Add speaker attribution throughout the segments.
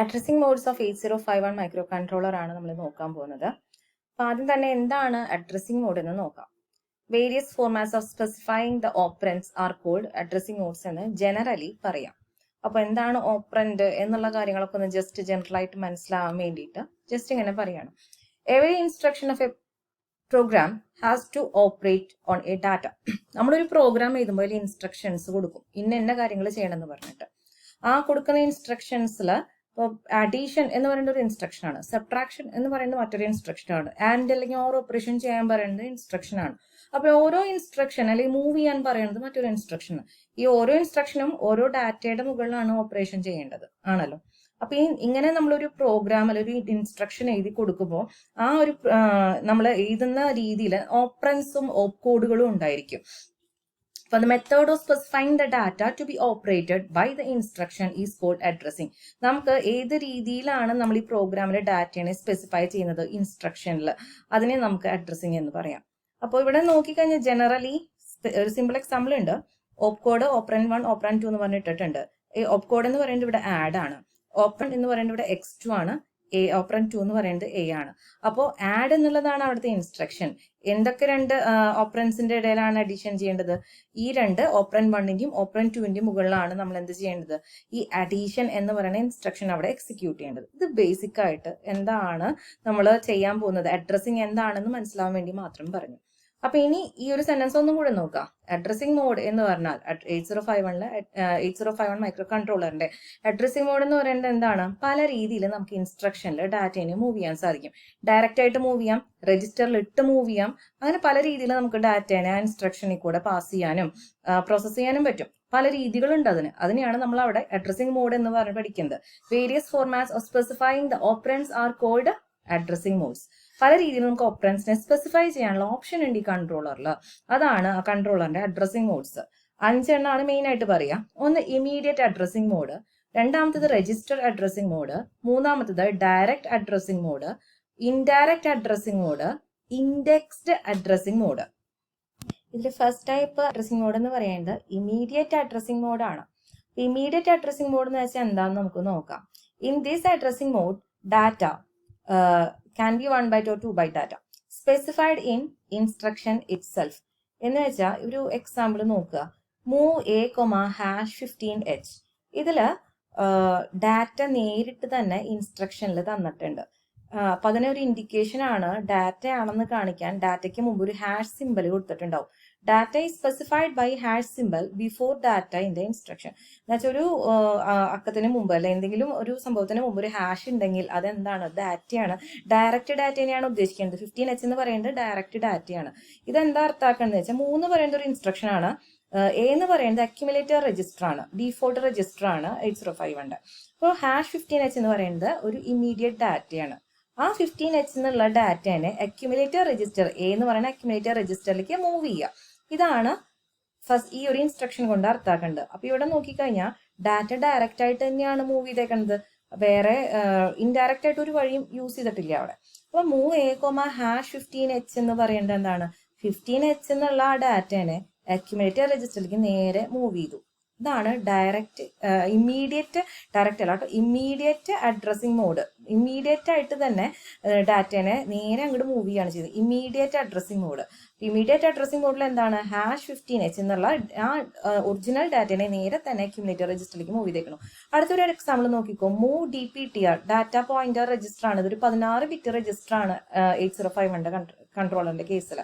Speaker 1: Addressing modes of 8051 micro controller ആണ് നമ്മൾ നോക്കാൻ പോകുന്നത്. അപ്പോൾ ആദ്യം തന്നെ എന്താണ് അഡ്രസ്സിംഗ് മോഡ് എന്ന് നോക്കാം. Various formats of specifying the operands are called addressing modes എന്ന് ജനറലി പറയാം. അപ്പോൾ എന്താണ് ഓപ്പറൻഡ് എന്നുള്ള കാര്യങ്ങളൊക്കെ ഒന്ന് ജസ്റ്റ് ജനറലായിട്ട് മനസ്സിലാവാൻ വേണ്ടിയിട്ട് ജസ്റ്റ് ഇങ്ങനെ പറയണം. Every instruction of a program has to operate on a data. നമ്മളൊരു പ്രോഗ്രാം എഴുതുമ്പോൾ അതിൽ ഇൻസ്ട്രക്ഷൻസ് കൊടുക്കും, ഇന്ന കാര്യങ്ങൾ ചെയ്യണമെന്ന് പറഞ്ഞിട്ട്. ആ കൊടുക്കുന്ന ഇൻസ്ട്രക്ഷൻസിൽ ഇപ്പോൾ അഡീഷൻ എന്ന് പറയുന്ന ഒരു ഇൻസ്ട്രക്ഷൻ ആണ്, സബ്ട്രാക്ഷൻ എന്ന് പറയുന്നത് മറ്റൊരു ഇൻസ്ട്രക്ഷൻ ആണ്, ആൻഡ് അല്ലെങ്കിൽ ഓർ ഓപ്പറേഷൻ ചെയ്യാൻ പറയുന്നത് ഇൻസ്ട്രക്ഷൻ ആണ്. അപ്പോൾ ഓരോ ഇൻസ്ട്രക്ഷൻ അല്ലെങ്കിൽ മൂവ് ചെയ്യാൻ പറയുന്നത് മറ്റൊരു ഇൻസ്ട്രക്ഷൻ. ഈ ഓരോ ഇൻസ്ട്രക്ഷനും ഓരോ ഡാറ്റയുടെ മുകളിലാണ് ഓപ്പറേഷൻ ചെയ്യേണ്ടത് ആണല്ലോ. അപ്പൊ ഇങ്ങനെ നമ്മളൊരു പ്രോഗ്രാമിൽ ഒരു ഇൻസ്ട്രക്ഷൻ എഴുതി കൊടുക്കുമ്പോൾ ആ ഒരു നമ്മൾ എഴുതുന്ന രീതിയിൽ ഓപ്പറൻസും ഓപ്പ് കോഡുകളും ഉണ്ടായിരിക്കും. For the method of specifying the data to be operated by the instruction is called addressing. നമുക്ക് ഏത് രീതിയിലാണ് നമ്മൾ ഈ പ്രോഗ്രാമിലെ ഡാറ്റയെ സ്പെസിഫൈ ചെയ്യുന്നത് ഇൻസ്ട്രക്ഷനിൽ, അതിനെ നമുക്ക് അഡ്രസ്സിംഗ് എന്ന് പറയാം. അപ്പോൾ ഇവിടെ നോക്കിക്കഴിഞ്ഞാൽ ജനറലി ഒരു സിമ്പിൾ എക്സാമ്പിൾ ഉണ്ട്. ഓപ്പ് കോഡ് ഓപ്പറൻ 1 ഓപ്പറൻ 2 എന്ന് പറഞ്ഞിട്ടിട്ടുണ്ട്. ഈ ഓപ്പ് കോഡ് എന്ന് പറയുന്നത് ഇവിടെ ആഡ് ആണ്, ഓപ്പറൻ എന്ന് പറയുന്നത് ഇവിടെ x2 ആണ്, ഓപ്പറൻ 2 എന്ന് പറയുന്നത് a ആണ്. അപ്പോൾ ആഡ് എന്നുള്ളതാണ് അവിടുത്തെ ഇൻസ്ട്രക്ഷൻ. എന്തൊക്കെ രണ്ട് ഓപ്പറൻസിന്റെ ഇടയിലാണ് അഡീഷൻ ചെയ്യേണ്ടത്? ഈ രണ്ട് ഓപ്പറൻ 1ന്റെയും ഓപ്പറൻ 2ന്റെയും മുകളിലാണ് നമ്മൾ എന്ത് ചെയ്യേണ്ടത്? ഈ അഡീഷൻ എന്ന് പറയുന്ന ഇൻസ്ട്രക്ഷൻ അവിടെ എക്സിക്യൂട്ട് ചെയ്യേണ്ടത്. ഇത് ബേസിക് ആയിട്ട് എന്താണ് നമ്മൾ ചെയ്യാൻ പോകുന്നത്, അഡ്രസ്സിംഗ് എന്താണെന്ന് മനസ്സിലാവാൻ വേണ്ടി മാത്രം പറഞ്ഞു. അപ്പൊ ഇനി ഈ ഒരു സെന്റൻസ് ഒന്നും കൂടെ നോക്കാം. അഡ്രസ്സിംഗ് മോഡ് എന്ന് പറഞ്ഞാൽ 8051 മൈക്രോ കൺട്രോളറിന്റെ അഡ്രസ്സിംഗ് മോഡ് എന്ന് പറയുന്നത് എന്താണ്? പല രീതിയിൽ നമുക്ക് ഇൻസ്ട്രക്ഷനിൽ ഡാറ്റയെ മൂവ് ചെയ്യാൻ സാധിക്കും. ഡയറക്റ്റ് ആയിട്ട് മൂവ് ചെയ്യാം, രജിസ്റ്ററിൽ ഇട്ട് മൂവ് ചെയ്യാം, അങ്ങനെ പല രീതിയിൽ നമുക്ക് ഡാറ്റേനെ ആ ഇൻസ്ട്രക്ഷനിൽ കൂടെ പാസ് ചെയ്യാനും പ്രോസസ് ചെയ്യാനും പറ്റും. പല രീതികളുണ്ട് അതിനെയാണ് നമ്മൾ അവിടെ അഡ്രസ്സിംഗ് മോഡ് എന്ന് പറഞ്ഞ് പഠിക്കുന്നത്. Various formats of specifying the operands are called addressing modes. പല രീതിയിൽ നമുക്ക് ഓപ്പറൻസിനെ സ്പെസിഫൈ ചെയ്യാനുള്ള ഓപ്ഷൻ ഉണ്ട് ഈ കൺട്രോളറിൽ. അതാണ് ആ കൺട്രോളറിന്റെ അഡ്രസ്സിംഗ് മോഡ്സ്. 5 എണ്ണമാണ് മെയിൻ ആയിട്ട് പറയാം. ഒന്ന് ഇമീഡിയറ്റ് അഡ്രസ്സിംഗ് മോഡ്, രണ്ടാമത്തത് രജിസ്റ്റർ അഡ്രസ്സിംഗ് മോഡ്, മൂന്നാമത്തത് direct addressing mode, indirect addressing mode, indexed addressing mode. ഇതിൽ ഫസ്റ്റ് ടൈപ്പ് അഡ്രസ്സിംഗ് മോഡ് എന്ന് പറയുന്നത് ഇമീഡിയറ്റ് അഡ്രസ്സിംഗ് മോഡാണ്. ഇമീഡിയറ്റ് അഡ്രസ്സിംഗ് മോഡ് എന്ന് വെച്ചാൽ എന്താണെന്ന് നമുക്ക് നോക്കാം. In this addressing mode data can be 1 byte or 2 byte data specified in instruction itself. എന്ന് വെച്ചാൽ ഒരു എക്സാമ്പിൾ നോക്കുക. Move a,#15h. ഇതില് ഡാറ്റ നേരിട്ട് തന്നെ ഇൻസ്ട്രക്ഷനിൽ തന്നിട്ടുണ്ട്. അപ്പൊ അതിനൊരു ഇൻഡിക്കേഷൻ ആണ്, ഡാറ്റ ആണെന്ന് കാണിക്കാൻ ഡാറ്റയ്ക്ക് മുമ്പ് ഒരു ഹാഷ് സിമ്പൽ കൊടുത്തിട്ടുണ്ടാവും. Data is specified by hash symbol before data in the instruction. എന്നുവെച്ചാൽ ഒരു അക്കത്തിന് മുമ്പ് അല്ലെ എന്തെങ്കിലും ഒരു സംഭവത്തിന് മുമ്പ് ഒരു ഹാഷ് ഉണ്ടെങ്കിൽ അതെന്താണ്? ഡാറ്റയാണ്. ഡയറക്റ്റ് ഡാറ്റേനെയാണ് ഉദ്ദേശിക്കുന്നത്. 15h എന്ന് പറയുന്നത് ഡയറക്റ്റ് ഡാറ്റയാണ്. ഇതെന്താ അർത്ഥാക്കുന്നത് വെച്ചാൽ 3 പറയുന്ന ഒരു ഇൻസ്ട്രക്ഷൻ ആണ്. എ എന്ന് പറയുന്നത് അക്യുമുലേറ്റർ രജിസ്റ്റർ ആണ്, ഡീഫോൾട്ട് രജിസ്റ്റർ ആണ് 8051. അപ്പോൾ #15h എന്ന് പറയുന്നത് ഒരു ഇമ്മീഡിയറ്റ് ഡാറ്റയാണ്. ആ 15h എന്നുള്ള ഡാറ്റേനെ അക്യുമുലേറ്റർ രജിസ്റ്റർ എ എന്ന് പറയുന്ന അക്യുമുലേറ്റർ രജിസ്റ്ററിലേക്ക് മൂവ് ചെയ്യുക. ഇതാണ് ഫസ്റ്റ് ഈ ഒരു ഇൻസ്ട്രക്ഷൻ കൊണ്ട് അർത്ഥാക്കേണ്ടത്. അപ്പൊ ഇവിടെ നോക്കിക്കഴിഞ്ഞാൽ ഡാറ്റ ഡയറക്റ്റ് ആയിട്ട് തന്നെയാണ് മൂവ് ചെയ്തേക്കുന്നത്, വേറെ ഇൻഡയറക്റ്റ് ആയിട്ട് ഒരു വഴിയും യൂസ് ചെയ്തിട്ടില്ല അവിടെ. അപ്പൊ മൂവ് a,#15h എന്ന് പറയുന്നത് എന്താണ്? 15h എന്നുള്ള ആ ഡാറ്റേനെ അക്യുമുലേറ്റർ രജിസ്റ്ററിലേക്ക് നേരെ മൂവ് ചെയ്തു. ഇതാണ് ഡയറക്റ്റ് ഇമ്മീഡിയറ്റ് ഡയറക്റ്റ് അല്ല കേട്ടോ, ഇമ്മീഡിയറ്റ് അഡ്രസ്സിംഗ് മോഡ്. ഇമ്മീഡിയറ്റ് ആയിട്ട് തന്നെ ഡാറ്റേനെ നേരെ അങ്ങോട്ട് മൂവ് ചെയ്യാണ് ചെയ്തത്, immediate addressing mode. Immediate addressing മോഡിൽ എന്താണ്? #15h എന്നുള്ള ആ ഒറിജിനൽ ഡാറ്റേനെ നേരെ തന്നെ അക്യുമുലേറ്റർ രജിസ്റ്ററിലേക്ക് മൂവ് ചെയ്തേക്കണം. അടുത്തൊരു എക്സാമ്പിൾ നോക്കിക്കോ. Move DPTR data pointer register ആണ്. ഇതൊരു 16 ബിറ്റ് രജിസ്റ്റർ ആണ് 8051 കൺട്രോളറിന്റെ കേസിൽ.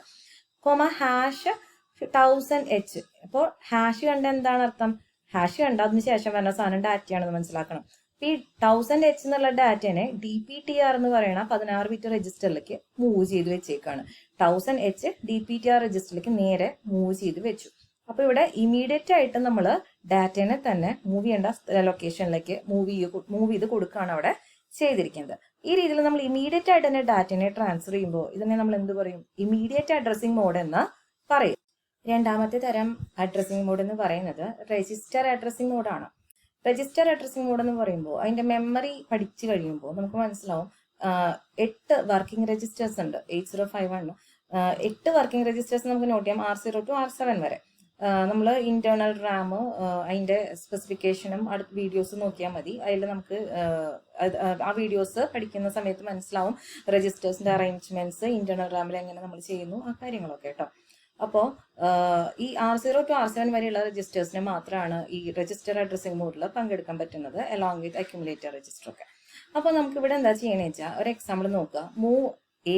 Speaker 1: #1000h. അപ്പോൾ ഹാഷ് കണ്ട എന്താണ് അർത്ഥം? ഹാഷ് കണ്ട അതിന് ശേഷം വരുന്ന സാധനം ഡാറ്റയാണെന്ന് മനസ്സിലാക്കണം. ഈ 1000h എന്നുള്ള ഡാറ്റേനെ DPTR എന്ന് പറയുന്ന 16 ബിറ്റ് രജിസ്റ്ററിലേക്ക് മൂവ് ചെയ്ത് വെച്ചേക്കാണ്. 1000h DPTR രജിസ്റ്ററിലേക്ക് നേരെ മൂവ് ചെയ്ത് വെച്ചു. അപ്പൊ ഇവിടെ ഇമീഡിയറ്റ് ആയിട്ട് നമ്മൾ ഡാറ്റേനെ തന്നെ മൂവ് ചെയ്യേണ്ട ലൊക്കേഷനിലേക്ക് മൂവ് ചെയ്ത് കൊടുക്കുകയാണ് അവിടെ ചെയ്തിരിക്കുന്നത്. ഈ രീതിയിൽ നമ്മൾ ഇമീഡിയറ്റ് ആയിട്ട് തന്നെ ഡാറ്റേനെ ട്രാൻസ്ഫർ ചെയ്യുമ്പോൾ ഇതിനെ നമ്മൾ എന്ത് പറയും? ഇമീഡിയറ്റ് അഡ്രസ്സിംഗ് മോഡ് എന്ന് പറയും. രണ്ടാമത്തെ തരം അഡ്രസ്സിംഗ് മോഡ് എന്ന് പറയുന്നത് രജിസ്റ്റർ അഡ്രസ്സിംഗ് മോഡാണ്. രജിസ്റ്റർ അഡ്രസ്സിംഗ് മോഡ് എന്ന് പറയുമ്പോൾ അതിന്റെ മെമ്മറി പഠിച്ചു കഴിയുമ്പോൾ നമുക്ക് മനസ്സിലാവും 8 വർക്കിംഗ് രജിസ്റ്റേഴ്സ് ഉണ്ട് 8051. 8 വർക്കിംഗ് രജിസ്റ്റേഴ്സ് നമുക്ക് നോട്ട് ചെയ്യാം, R0 to R7 വരെ. നമ്മൾ ഇന്റേണൽ റാം അതിന്റെ സ്പെസിഫിക്കേഷനും അടുത്ത വീഡിയോസ് നോക്കിയാൽ മതി. അതിൽ നമുക്ക് ആ വീഡിയോസ് പഠിക്കുന്ന സമയത്ത് മനസ്സിലാവും രജിസ്റ്റേഴ്സിന്റെ അറേഞ്ച്മെന്റ്സ് ഇന്റേണൽ റാമിൽ എങ്ങനെ നമ്മൾ ചെയ്യുന്നു ആ കാര്യങ്ങളൊക്കെ കേട്ടോ. അപ്പോൾ ഈ R0 to R7 വരെയുള്ള രജിസ്റ്റേഴ്സിന് മാത്രമാണ് ഈ രജിസ്റ്റർ അഡ്രസ്സിംഗ് മോഡിൽ പങ്കെടുക്കാൻ പറ്റുന്നത്, അലോങ് വിത്ത് അക്യുമുലേറ്റർ രജിസ്റ്റർ ഒക്കെ. അപ്പോൾ നമുക്ക് ഇവിടെ എന്താ ചെയ്യണമെന്ന് വെച്ചാൽ ഒരു എക്സാമ്പിൾ നോക്കുക. മൂവ് A,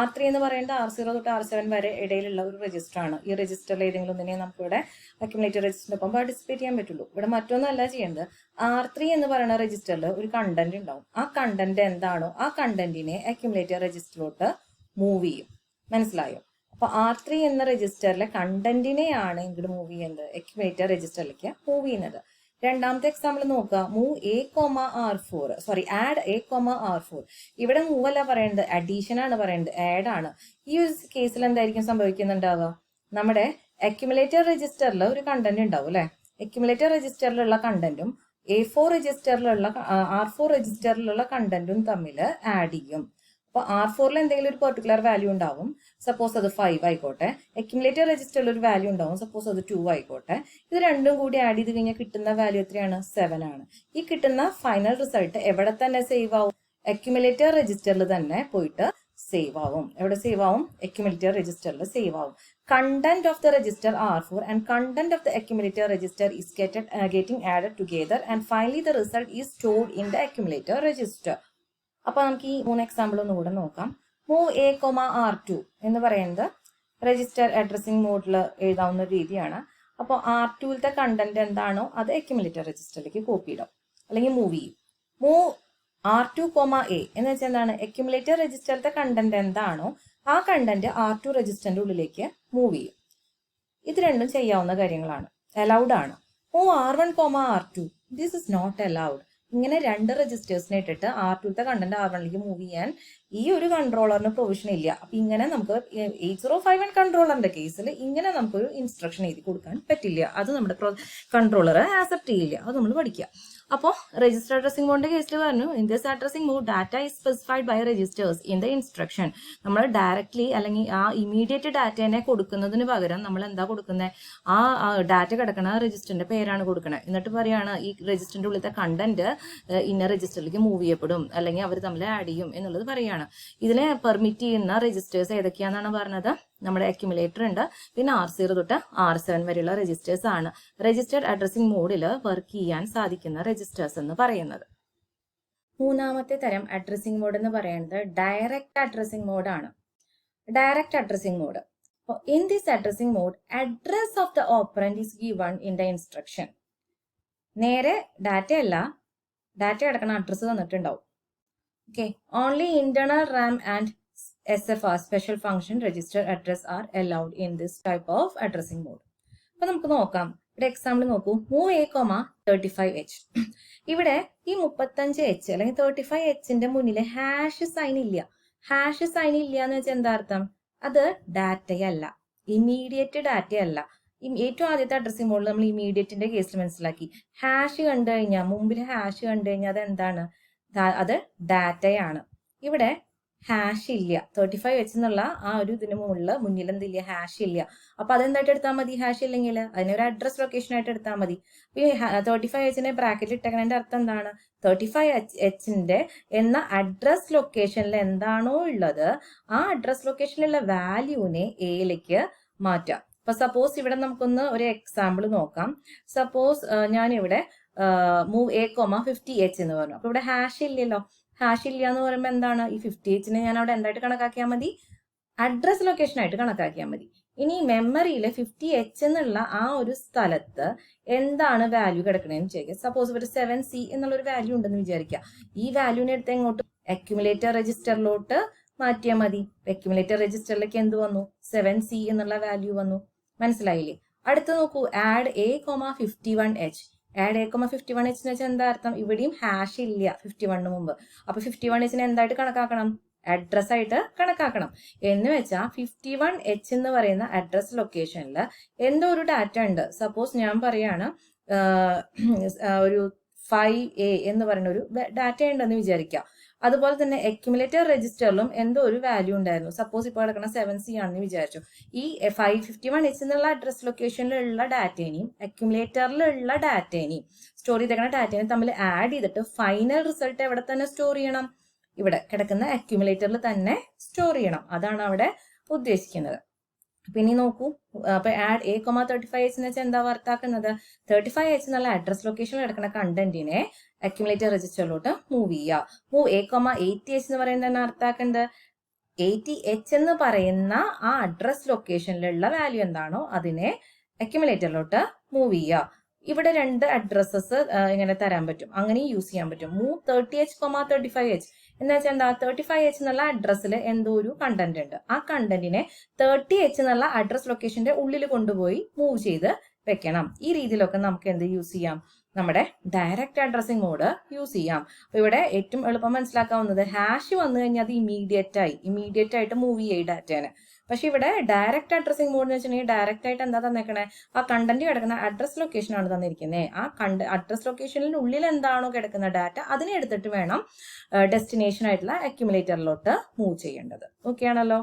Speaker 1: R3 എന്ന് പറയുന്നത് R0 തൊട്ട് R7 വരെ ഇടയിലുള്ള ഒരു രജിസ്റ്റർ ആണ്. ഈ രജിസ്റ്ററിൽ ഏതെങ്കിലും ഒന്നിനെ നമുക്ക് ഇവിടെ അക്യുമുലേറ്റർ രജിസ്റ്ററിനൊപ്പം പാർട്ടിസിപ്പേറ്റ് ചെയ്യാൻ പറ്റുള്ളൂ. ഇവിടെ മറ്റൊന്നല്ല ചെയ്യേണ്ടത്. R3 എന്ന് പറയുന്ന രജിസ്റ്ററിൽ ഒരു കണ്ടന്റ് ഉണ്ടാവും. ആ കണ്ടന്റ് എന്താണോ ആ കണ്ടന്റിനെ അക്യുമുലേറ്റർ രജിസ്റ്ററിലോട്ട് മൂവ് ചെയ്യും. മനസ്സിലായോ? അപ്പൊ R3 എന്ന രജിസ്റ്ററിലെ കണ്ടന്റിനെയാണ് ഇങ്ങോട്ട് മൂവ് ചെയ്യുന്നത്, അക്യുമുലേറ്റർ രജിസ്റ്ററിലേക്ക് മൂവ് ചെയ്യുന്നത്. രണ്ടാമത്തെ എക്സാമ്പിൾ നോക്കുക. Move add A, R4. ഇവിടെ മൂവ് അല്ല പറയുന്നത്, അഡീഷൻ ആണ് പറയുന്നത്, ആഡ് ആണ്. ഈ ഒരു കേസിൽ എന്തായിരിക്കും സംഭവിക്കുന്നുണ്ടാവുക? നമ്മുടെ അക്യുമുലേറ്റർ രജിസ്റ്ററിൽ ഒരു കണ്ടന്റ് ഉണ്ടാവും അല്ലെ. അക്യുമുലേറ്റർ രജിസ്റ്ററിലുള്ള കണ്ടന്റും R4 രജിസ്റ്ററിലുള്ള കണ്ടന്റും തമ്മിൽ ആഡ് ചെയ്യും. അപ്പോൾ R4 എന്തെങ്കിലും ഒരു പെർട്ടിക്കുലർ വാല്യൂ ഉണ്ടാവും. സപ്പോസ് അത് 5 ആയിക്കോട്ടെ. അക്യുമുലേറ്റർ രജിസ്റ്ററിൽ ഒരു വാല്യൂ ഉണ്ടാവും. സപ്പോസ് അത് 2 ആയിക്കോട്ടെ. ഇത് രണ്ടും കൂടി ആഡ് ചെയ്ത് കഴിഞ്ഞാൽ കിട്ടുന്ന വാല്യൂ എത്രയാണ്? 7 ആണ്. ഈ കിട്ടുന്ന ഫൈനൽ റിസൾട്ട് എവിടെ തന്നെ സേവ് ആവും? അക്യുമുലേറ്റർ രജിസ്റ്ററിൽ തന്നെ പോയിട്ട് സേവ് ആവും. എവിടെ സേവ് ആവും? അക്യുമുലേറ്റർ രജിസ്റ്ററിൽ സേവ് ആവും. Content of the register R4 and content of the accumulator register is getting added together and finally the result is stored in the accumulator register. അപ്പൊ നമുക്ക് ഈ 3 എക്സാമ്പിൾ ഒന്നുകൂടെ നോക്കാം. മൂവ് A, R2 എന്ന് പറയുന്നത് register addressing മോഡിൽ എഴുതാവുന്ന രീതിയാണ്. അപ്പോൾ R2ത്തെ കണ്ടന്റ് എന്താണോ അത് അക്യുമുലേറ്റർ രജിസ്റ്ററിലേക്ക് കോപ്പി ഇടും അല്ലെങ്കിൽ മൂവ് ചെയ്യും. മൂവ് R2, A എന്ന് വെച്ചാൽ എന്താണ്? അക്യുമുലേറ്റർ രജിസ്റ്ററിലത്തെ കണ്ടന്റ് എന്താണോ ആ കണ്ടന്റ് R2 രജിസ്റ്ററിന്റെ ഉള്ളിലേക്ക് മൂവ് ചെയ്യും. ഇത് രണ്ടും ചെയ്യാവുന്ന കാര്യങ്ങളാണ്, അലൗഡ് ആണ്. Move R1, R2 this is not allowed. ഇങ്ങനെ രണ്ട് രജിസ്റ്റേഴ്സിനെ ഇട്ടിട്ട് R2ത്തെ കണ്ടന്റ് R1ലേക്ക് മൂവ് ചെയ്യാൻ ഈ ഒരു കൺട്രോളറിന് പ്രൊവിഷൻ ഇല്ല. അപ്പൊ ഇങ്ങനെ നമുക്ക് 8051 കൺട്രോളറിന്റെ കേസിൽ ഇങ്ങനെ നമുക്കൊരു ഇൻസ്ട്രക്ഷൻ എഴുതി കൊടുക്കാൻ പറ്റില്ല. അത് നമ്മുടെ കൺട്രോളർ ആക്സെപ്റ്റ് ചെയ്യില്ല. അത് നമ്മൾ പഠിക്കുക. അപ്പോൾ രജിസ്റ്റർ അഡ്രസ്സിംഗ് മോഡിന്റെ കേസിൽ പറഞ്ഞു, in this addressing mode data is specified by registers in the instruction. നമ്മൾ ഡയറക്ട്ലി അല്ലെങ്കിൽ ആ ഇമീഡിയറ്റ് ഡാറ്റേനെ കൊടുക്കുന്നതിന് പകരം നമ്മൾ എന്താ കൊടുക്കുന്നത്? ആ ഡാറ്റ കിടക്കുന്ന രജിസ്റ്ററിന്റെ പേരാണ് കൊടുക്കുന്നത്. എന്നിട്ട് പറയാണ് ഈ രജിസ്റ്ററിന്റെ ഉള്ളിലത്തെ കണ്ടന്റ് ഇന്ന രജിസ്റ്ററിലേക്ക് മൂവ് ചെയ്യപ്പെടും അല്ലെങ്കിൽ അവർ തമ്മിൽ ആഡ് ചെയ്യും എന്നുള്ളത് പറയാണ്. ഇതിനെ പെർമിറ്റ് ചെയ്യുന്ന രജിസ്റ്റേഴ്സ് ഏതൊക്കെയാണെന്നാണ് പറഞ്ഞത്? നമ്മുടെ അക്യുമുലേറ്റർ ഉണ്ട്, പിന്നെ R0 തൊട്ട് R7 വരെയുള്ള രജിസ്റ്റേഴ്സ് ആണ് രജിസ്റ്റർഡ് അഡ്രസ്സിംഗ് മോഡിൽ വർക്ക് ചെയ്യാൻ സാധിക്കുന്ന രജിസ്റ്റേഴ്സ് എന്ന് പറയുന്നത്. മൂന്നാമത്തെ തരം അഡ്രസ്സിംഗ് മോഡ് എന്ന് പറയുന്നത് ഡയറക്റ്റ് അഡ്രസ്സിംഗ് മോഡാണ്. Direct addressing mode. In this addressing mode address of the operand is given in the instruction. നേരെ ഡാറ്റയല്ല, ഡാറ്റ കിടക്കുന്ന അഡ്രസ്സ് തന്നിട്ടുണ്ടാവും. Okay, only internal RAM and SFR special function register address are allowed in this type of addressing mode. അപ്പൊ നമുക്ക് നോക്കാം. ഇവിടെ example നോക്കൂ. Move A, 35H. ഇവിടെ ഈ 35H അല്ലെങ്കിൽ 35Hന്റെ മുന്നിൽ ഹാഷ് സൈൻ ഇല്ല. ഹാഷ് സൈൻ ഇല്ല എന്ന് വെച്ചാൽ എന്താ അർത്ഥം? അത് ഡാറ്റയല്ല, ഇമീഡിയറ്റ് ഡാറ്റയല്ല. ഏറ്റവും ആദ്യത്തെ അഡ്രസ്സിംഗ് മോഡിൽ നമ്മൾ ഇമീഡിയറ്റിന്റെ കേസിൽ മനസ്സിലാക്കി. ഹാഷ് കണ്ടു കഴിഞ്ഞാൽ, മുമ്പിൽ ഹാഷ് കണ്ടു കഴിഞ്ഞാൽ അത് എന്താണ്? അത് ഡാറ്റയാണ്. ഇവിടെ ഹാഷ് ഇല്ല. 35H എന്നുള്ള ആ ഒരു ഇതിന് മുന്നിൽ എന്തില്ല? ഹാഷ് ഇല്ല. അപ്പൊ അതെന്തായിട്ട് എടുത്താൽ മതി? ഹാഷ് ഇല്ലെങ്കിൽ അതിനൊരു അഡ്രസ് ലൊക്കേഷൻ ആയിട്ട് എടുത്താൽ മതി. ഈ 35Hനെ ബ്രാക്കറ്റിൽ ഇട്ടേക്കുന്നതിന്റെ അർത്ഥം എന്താണ്? 35Hന്റെ എന്ന അഡ്രസ് ലൊക്കേഷനിൽ എന്താണോ ഉള്ളത് ആ അഡ്രസ് ലൊക്കേഷനിലുള്ള വാല്യൂവിനെ എയിലേക്ക് മാറ്റാം. അപ്പൊ സപ്പോസ് ഇവിടെ നമുക്കൊന്ന് ഒരു എക്സാമ്പിൾ നോക്കാം. സപ്പോസ് ഞാനിവിടെ മൂവ് A, 50H എന്ന് പറഞ്ഞു. അപ്പൊ ഇവിടെ ഹാഷ് ഇല്ലല്ലോ. ഹാഷ് ഇല്ല എന്ന് പറയുമ്പോൾ എന്താണ്? ഈ 50Hനെ ഞാൻ അവിടെ എന്തായിട്ട് കണക്കാക്കിയാൽ മതി? അഡ്രസ് ലൊക്കേഷൻ ആയിട്ട് കണക്കാക്കിയാൽ മതി. ഇനി മെമ്മറിയിലെ 50H എന്നുള്ള ആ ഒരു സ്ഥലത്ത് എന്താണ് വാല്യൂ കിടക്കണേന്ന് ചോദിക്കുക. സപ്പോസ് ഒരു 7C എന്നുള്ളൊരു വാല്യൂ ഉണ്ടെന്ന് വിചാരിക്കുക. ഈ വാല്യൂനെ എടുത്ത് എങ്ങോട്ട്? അക്യുമുലേറ്റർ രജിസ്റ്ററിലോട്ട് മാറ്റിയാൽ മതി. അക്യുമുലേറ്റർ രജിസ്റ്ററിലേക്ക് എന്ത് വന്നു? 7C എന്നുള്ള വാല്യൂ വന്നു. മനസ്സിലായില്ലേ? അടുത്ത് നോക്കൂ. Add A, 51H. Add A, 51H എന്ന് വെച്ചാൽ എന്താ അർത്ഥം? ഇവിടെയും ഹാഷ് ഇല്ല 51 മുമ്പ്. അപ്പൊ 51Hനെ എന്തായിട്ട് കണക്കാക്കണം? അഡ്രസ് ആയിട്ട് കണക്കാക്കണം. എന്ന് വെച്ചാൽ 51H എന്ന് പറയുന്ന അഡ്രസ് ലൊക്കേഷനിൽ എന്തോ ഒരു ഡാറ്റ ഉണ്ട്. സപ്പോസ് ഞാൻ പറയാണ് ഒരു 5A എന്ന് പറയുന്ന ഒരു ഡാറ്റ ഉണ്ടെന്ന് വിചാരിക്കാം. അതുപോലെ തന്നെ അക്യുമുലേറ്റർ രജിസ്റ്ററിലും എന്തോ ഒരു വാല്യൂ ഉണ്ടായിരുന്നു. സപ്പോസ് ഇപ്പോൾ കിടക്കുന്ന 7C ആണെന്ന് വിചാരിച്ചു. ഈ 551H എന്നുള്ള അഡ്രസ് ലൊക്കേഷനിലുള്ള ഡാറ്റേനെയും അക്യുമുലേറ്ററിലുള്ള ഡാറ്റേനെയും സ്റ്റോർ ചെയ്തേക്കുന്ന ഡാറ്റേനെയും തമ്മിൽ ആഡ് ചെയ്തിട്ട് ഫൈനൽ റിസൾട്ട് എവിടെ തന്നെ സ്റ്റോർ ചെയ്യണം? ഇവിടെ കിടക്കുന്ന അക്യുമുലേറ്ററിൽ തന്നെ സ്റ്റോർ ചെയ്യണം. അതാണ് അവിടെ ഉദ്ദേശിക്കുന്നത്. പിന്നെ നോക്കൂ, അപ്പൊ ആഡ് A,35H എന്ന് വെച്ചാൽ എന്താ വർത്താക്കുന്നത്? 35H എന്നുള്ള അഡ്രസ് ലൊക്കേഷനിൽ കിടക്കുന്ന കണ്ടന്റിനെ അക്യുമുലേറ്റർ രജിസ്റ്ററിലോട്ട് മൂവ് ചെയ്യുക. മൂവ് A,80H എന്ന് പറയുന്നത് തന്നെ അർത്ഥാക്കുന്നത് 80H എന്ന് പറയുന്ന ആ അഡ്രസ് ലൊക്കേഷനിലുള്ള വാല്യൂ എന്താണോ അതിനെ അക്യുമുലേറ്ററിലോട്ട് മൂവ് ചെയ്യുക. ഇവിടെ രണ്ട് അഡ്രസ്സസ് ഇങ്ങനെ തരാൻ പറ്റും, അങ്ങനെ യൂസ് ചെയ്യാൻ പറ്റും. മൂവ് 30H, 35H എന്ന് വെച്ചാൽ എന്താ? 35H എന്നുള്ള അഡ്രസ്സിൽ എന്തോ ഒരു കണ്ടന്റ് ഉണ്ട്. ആ കണ്ടന്റിനെ 30H എന്നുള്ള അഡ്രസ് ലൊക്കേഷന്റെ ഉള്ളിൽ കൊണ്ടുപോയി മൂവ് ചെയ്ത് വെക്കണം. ഈ രീതിയിലൊക്കെ നമുക്ക് എന്ത് യൂസ് ചെയ്യാം? നമ്മുടെ ഡയറക്റ്റ് അഡ്രസ്സിംഗ് മോഡ് യൂസ് ചെയ്യാം. അപ്പൊ ഇവിടെ ഏറ്റവും എളുപ്പം മനസ്സിലാക്കാവുന്നത് ഹാഷ് വന്നു കഴിഞ്ഞാൽ അത് ഇമീഡിയറ്റ് ആയിട്ട് മൂവ് ചെയ്യും ഡാറ്റേനെ. പക്ഷെ ഇവിടെ ഡയറക്റ്റ് അഡ്രസ്സിംഗ് മോഡ് എന്ന് വെച്ചിട്ടുണ്ടെങ്കിൽ ഡയറക്റ്റ് ആയിട്ട് എന്താ തന്നേക്കണേ? ആ കണ്ടന്റ് കിടക്കുന്ന അഡ്രസ് ലൊക്കേഷൻ ആണ് തന്നിരിക്കുന്നത്. ആ അഡ്രസ് ലൊക്കേഷനിൽ ഉള്ളിൽ എന്താണോ കിടക്കുന്ന ഡാറ്റ അതിനെ എടുത്തിട്ട് വേണം ഡെസ്റ്റിനേഷൻ ആയിട്ടുള്ള അക്യുമുലേറ്ററിലോട്ട് മൂവ് ചെയ്യേണ്ടത്. ഓക്കെ ആണല്ലോ.